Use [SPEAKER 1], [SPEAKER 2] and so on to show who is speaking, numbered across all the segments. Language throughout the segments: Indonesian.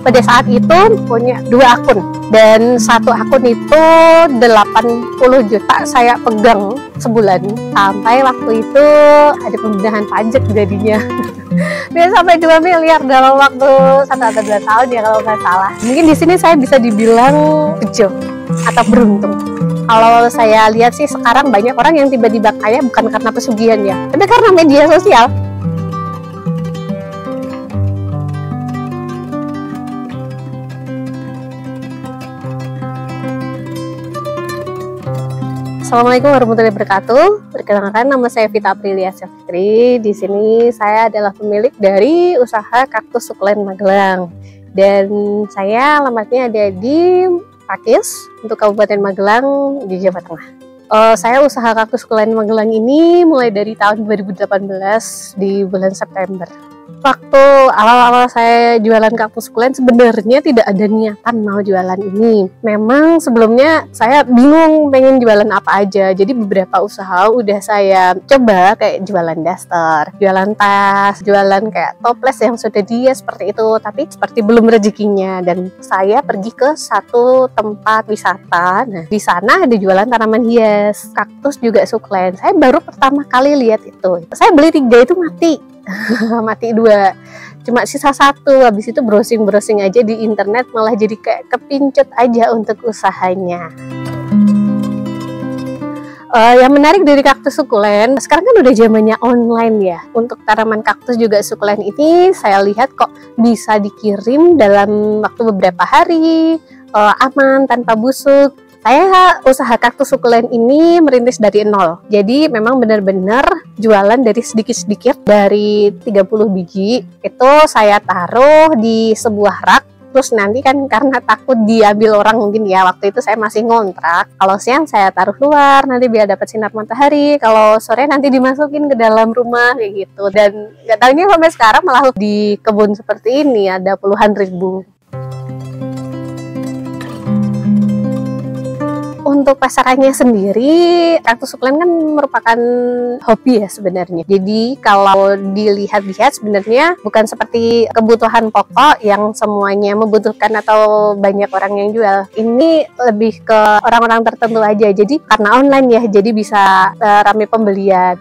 [SPEAKER 1] Pada saat itu punya 2 akun, dan satu akun itu 80 juta saya pegang sebulan, sampai waktu itu ada pembenahan pajak jadinya. Bisa sampai 2 miliar dalam waktu 1 atau 2 tahun ya kalau nggak salah. Mungkin di sini saya bisa dibilang bejo atau beruntung. Kalau saya lihat sih sekarang banyak orang yang tiba-tiba kaya bukan karena pesugihan ya, tapi karena media sosial. Assalamualaikum warahmatullahi wabarakatuh. Perkenalkan, nama saya Vita Aprilia Syafitri. Di sini saya adalah pemilik dari usaha kaktus sukulen Magelang, dan saya alamatnya ada di Pakis untuk Kabupaten Magelang di Jawa Tengah. Saya usaha kaktus sukulen Magelang ini mulai dari tahun 2018 di bulan September. Waktu awal-awal saya jualan kaktus sukulen sebenarnya tidak ada niatan mau jualan ini. Memang sebelumnya saya bingung pengen jualan apa aja. Jadi beberapa usaha udah saya coba, kayak jualan daster, jualan tas, jualan kayak toples yang sudah dihias seperti itu. Tapi seperti belum rezekinya, dan saya pergi ke satu tempat wisata. Nah, di sana ada jualan tanaman hias, kaktus juga sukulen. Saya baru pertama kali lihat itu. Saya beli 3 itu mati. Mati 2, cuma sisa 1. Habis itu browsing aja di internet, malah jadi kayak kepincut aja untuk usahanya. Yang menarik dari kaktus sukulen, sekarang kan udah zamannya online ya. Untuk tanaman kaktus juga sukulen ini saya lihat kok bisa dikirim dalam waktu beberapa hari, aman tanpa busuk. Saya usaha kaktus sukulen ini merintis dari nol. Jadi memang benar-benar jualan dari sedikit-sedikit, dari 30 biji. Itu saya taruh di sebuah rak. Terus nanti kan karena takut diambil orang mungkin ya, waktu itu saya masih ngontrak. Kalau siang saya taruh luar, nanti biar dapat sinar matahari. Kalau sore nanti dimasukin ke dalam rumah kayak gitu. Dan nggak tahunya sampai sekarang malah di kebun seperti ini ada puluhan ribu. Untuk pasarannya sendiri, kaktus sukulen kan merupakan hobi ya sebenarnya. Jadi kalau dilihat-lihat sebenarnya bukan seperti kebutuhan pokok yang semuanya membutuhkan atau banyak orang yang jual. Ini lebih ke orang-orang tertentu aja. Jadi karena online ya, jadi bisa ramai pembelian.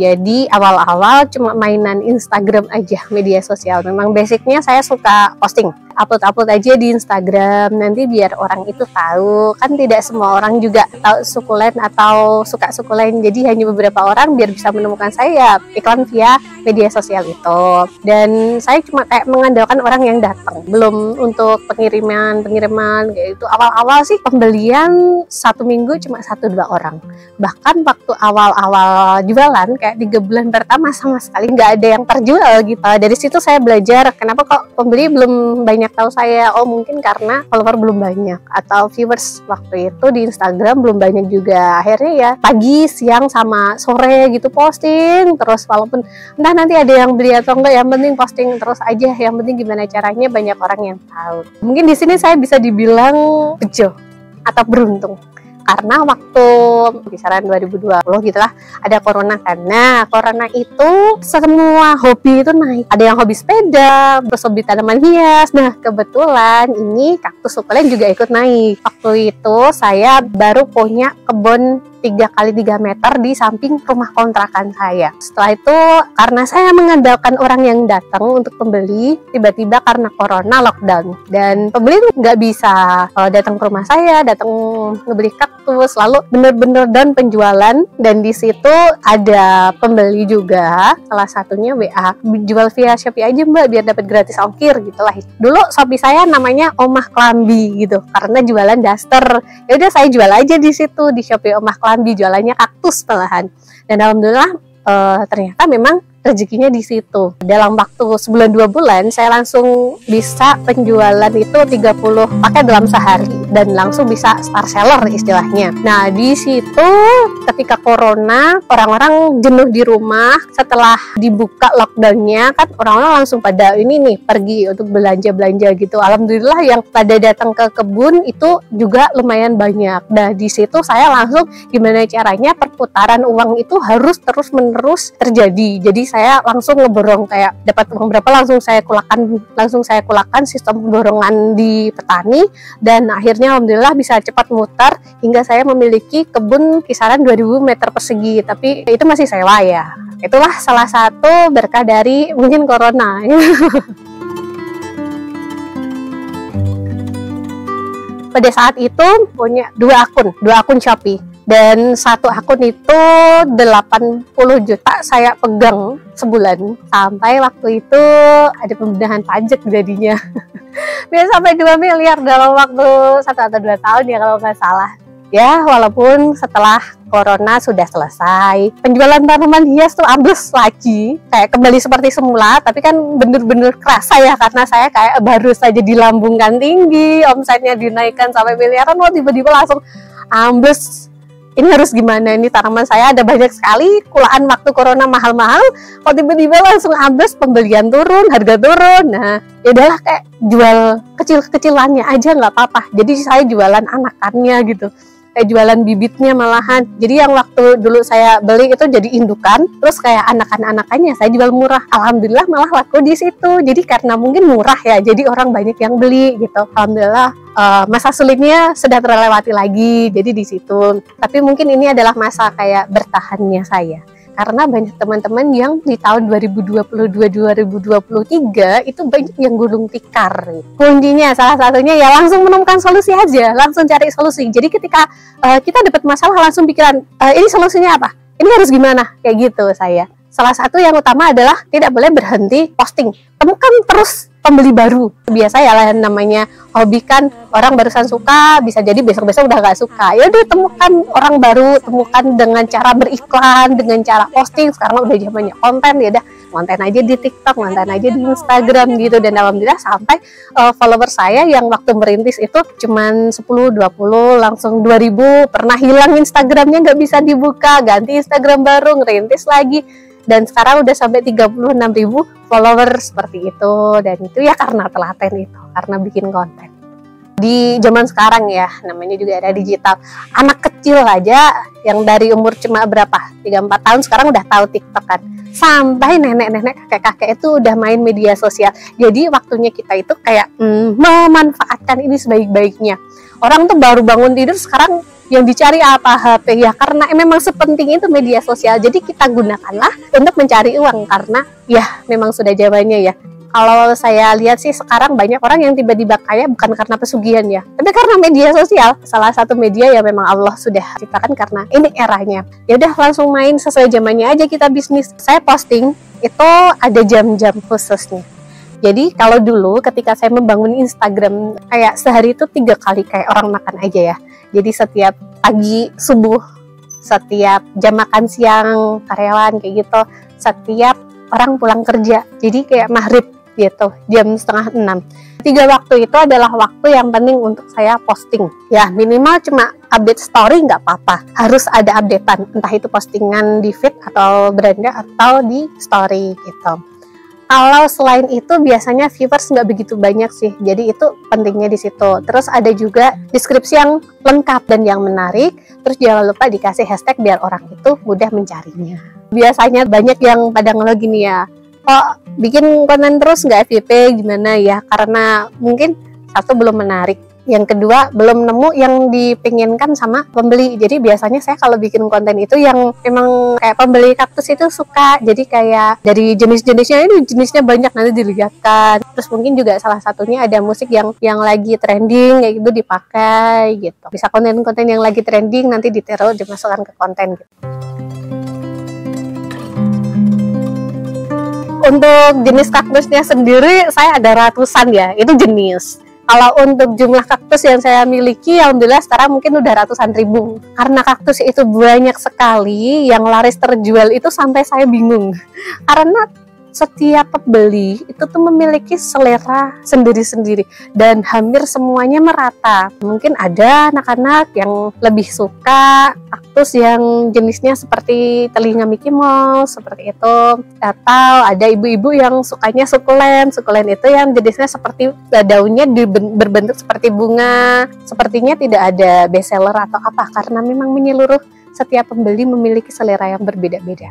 [SPEAKER 1] Jadi awal-awal cuma mainan Instagram aja, media sosial. Memang basicnya saya suka posting, upload aja di Instagram, nanti biar orang itu tahu. Kan tidak semua orang juga tahu sukulen atau suka sukulen, jadi hanya beberapa orang biar bisa menemukan saya iklan via media sosial itu. Dan saya cuma kayak mengandalkan orang yang datang, belum untuk pengiriman kayak itu. Awal-awal sih pembelian 1 minggu cuma 1-2 orang. Bahkan waktu awal-awal jualan kayak 3 bulan pertama sama sekali nggak ada yang terjual gitu. Dari situ saya belajar kenapa kok pembeli belum banyak tahu saya. Oh, mungkin karena follower belum banyak atau viewers waktu itu di Instagram belum banyak juga. Akhirnya ya pagi, siang, sama sore gitu posting terus, walaupun entah nanti ada yang beli atau enggak, yang penting posting terus aja. Yang penting gimana caranya banyak orang yang tahu. Mungkin di sini saya bisa dibilang bejo atau beruntung. Karena waktu kisaran 2020 gitulah ada corona kan. Nah, corona itu semua hobi itu naik. Ada yang hobi sepeda, terus hobi tanaman hias. Nah, kebetulan ini kaktus sukulen juga ikut naik. Waktu itu saya baru punya kebun 3x3 meter di samping rumah kontrakan saya. Setelah itu karena saya mengandalkan orang yang datang untuk pembeli, tiba-tiba karena corona lockdown dan pembeli nggak bisa datang ke rumah saya, datang ngebeli kaktus, lalu bener-bener down penjualan. Dan di situ ada pembeli juga, salah satunya WA, jual via Shopee aja mbak biar dapat gratis ongkir gitulah. Dulu Shopee saya namanya Omah Klambi gitu karena jualan daster. Ya udah saya jual aja di situ di Shopee Omah Klambi, jualannya kaktus malahan. Dan alhamdulillah ternyata memang rezekinya di situ. Dalam waktu sebulan 2 bulan saya langsung bisa penjualan itu 30 paket dalam sehari dan langsung bisa star seller istilahnya. Nah, di situ ketika corona orang-orang jenuh di rumah, setelah dibuka lockdownnya kan orang-orang langsung pada ini nih pergi untuk belanja gitu. Alhamdulillah yang pada datang ke kebun itu juga lumayan banyak. Nah, di situ saya langsung gimana caranya perputaran uang itu harus terus-menerus terjadi. Jadi saya langsung ngeborong, kayak dapat uang berapa langsung saya kulakan sistem pemborongan di petani, dan akhirnya alhamdulillah bisa cepat mutar hingga saya memiliki kebun kisaran 2000 meter persegi, tapi itu masih sewa ya. Itulah salah satu berkah dari mungkin corona. Pada saat itu punya dua akun Shopee, dan satu akun itu 80 juta saya pegang sebulan, sampai waktu itu ada pembenahan pajak jadinya. Bisa sampai 2 miliar dalam waktu 1 atau 2 tahun ya kalau nggak salah. Ya, walaupun setelah corona sudah selesai, penjualan tanaman hias tuh ambles lagi, kayak kembali seperti semula, tapi kan bener-bener kerasa ya, karena saya kayak baru saja dilambungkan tinggi, omsetnya dinaikkan sampai miliaran, wah tiba-tiba langsung ambles. Ini harus gimana, ini tanaman saya ada banyak sekali, kulaan waktu corona mahal-mahal, kok tiba-tiba langsung ambles, pembelian turun, harga turun. Nah, ya udahlah, kayak jual kecil-kecilannya aja nggak apa-apa. Jadi saya jualan anakannya gitu, kayak jualan bibitnya malahan. Jadi yang waktu dulu saya beli itu jadi indukan, terus kayak anakan-anakannya saya jual murah. Alhamdulillah malah laku di situ. Jadi karena mungkin murah ya, jadi orang banyak yang beli gitu. Alhamdulillah masa sulitnya sudah terlewati lagi. Jadi di situ. Tapi mungkin ini adalah masa kayak bertahannya saya. Karena banyak teman-teman yang di tahun 2022-2023 itu banyak yang gulung tikar. Kuncinya salah satunya ya langsung menemukan solusi aja, langsung cari solusi. Jadi ketika kita dapat masalah langsung pikiran, ini solusinya apa? Ini harus gimana? Kayak gitu saya. Salah satu yang utama adalah tidak boleh berhenti posting. Temukan terus pembeli baru. Biasa ya lah namanya hobi kan, orang barusan suka, bisa jadi besok-besok udah gak suka. Ya udah, temukan orang baru, temukan dengan cara beriklan, dengan cara posting. Sekarang udah zamannya konten, ya udah konten aja di TikTok, konten aja di Instagram gitu. Dan alhamdulillah sampai follower saya yang waktu merintis itu cuman 10-20, langsung 2000, pernah hilang Instagramnya nggak bisa dibuka, ganti Instagram baru, ngerintis lagi. Dan sekarang udah sampai 36.000 follower seperti itu. Dan itu ya karena telaten itu, karena bikin konten. Di zaman sekarang ya, namanya juga era digital. Anak kecil aja yang dari umur cuma berapa, 3-4 tahun sekarang udah tahu TikTok kan. Sampai nenek-nenek, kakek-kakek itu udah main media sosial. Jadi waktunya kita itu kayak memanfaatkan ini sebaik-baiknya. Orang tuh baru bangun tidur sekarang yang dicari apa? HP ya, karena memang sepenting itu media sosial. Jadi kita gunakanlah untuk mencari uang, karena ya memang sudah zamannya ya. Kalau saya lihat sih sekarang banyak orang yang tiba-tiba kaya bukan karena pesugihan ya, tapi karena media sosial. Salah satu media ya memang Allah sudah ciptakan karena ini eranya. Ya udah langsung main sesuai zamannya aja kita bisnis. Saya posting itu ada jam-jam khususnya. Jadi kalau dulu ketika saya membangun Instagram kayak sehari itu 3 kali kayak orang makan aja ya. Jadi setiap pagi subuh, setiap jam makan siang karyawan kayak gitu, setiap orang pulang kerja. Jadi kayak maghrib gitu, jam 5:30. 3 waktu itu adalah waktu yang penting untuk saya posting. Ya minimal cuma update story nggak apa-apa, harus ada updatean, entah itu postingan di feed atau beranda atau di story gitu. Kalau selain itu biasanya viewers nggak begitu banyak sih, jadi itu pentingnya di situ. Terus ada juga deskripsi yang lengkap dan yang menarik. Terus jangan lupa dikasih hashtag biar orang itu mudah mencarinya. Biasanya banyak yang pada ngeluh gini ya, kok bikin konten terus nggak FYP gimana ya? Karena mungkin satu belum menarik. Yang kedua, belum nemu yang dipinginkan sama pembeli. Jadi biasanya saya kalau bikin konten itu yang memang kayak pembeli kaktus itu suka. Jadi kayak dari jenis-jenisnya ini jenisnya banyak, nanti dilihatkan. Terus mungkin juga salah satunya ada musik yang lagi trending kayak gitu dipakai gitu. Bisa konten-konten yang lagi trending nanti ditaruh dimasukkan ke konten gitu. Untuk jenis kaktusnya sendiri saya ada ratusan ya, itu jenis. Kalau untuk jumlah kaktus yang saya miliki, alhamdulillah sekarang mungkin udah ratusan ribu. Karena kaktus itu banyak sekali, yang laris terjual itu sampai saya bingung. Karena setiap pembeli itu tuh memiliki selera sendiri-sendiri dan hampir semuanya merata. Mungkin ada anak-anak yang lebih suka kaktus yang jenisnya seperti telinga Mickey Mouse seperti itu, atau ada ibu-ibu yang sukanya sukulen. Sukulen itu yang jenisnya seperti daunnya berbentuk seperti bunga. Sepertinya tidak ada best seller atau apa, karena memang menyeluruh, setiap pembeli memiliki selera yang berbeda-beda.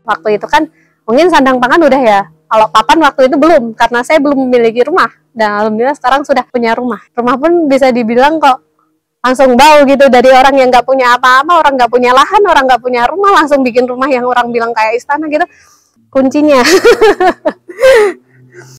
[SPEAKER 1] Waktu itu kan mungkin sandang pangan udah ya. Kalau papan waktu itu belum, karena saya belum memiliki rumah. Dan alhamdulillah sekarang sudah punya rumah. Rumah pun bisa dibilang kok langsung bau gitu, dari orang yang nggak punya apa-apa, orang nggak punya lahan, orang nggak punya rumah, langsung bikin rumah yang orang bilang kayak istana gitu. Kuncinya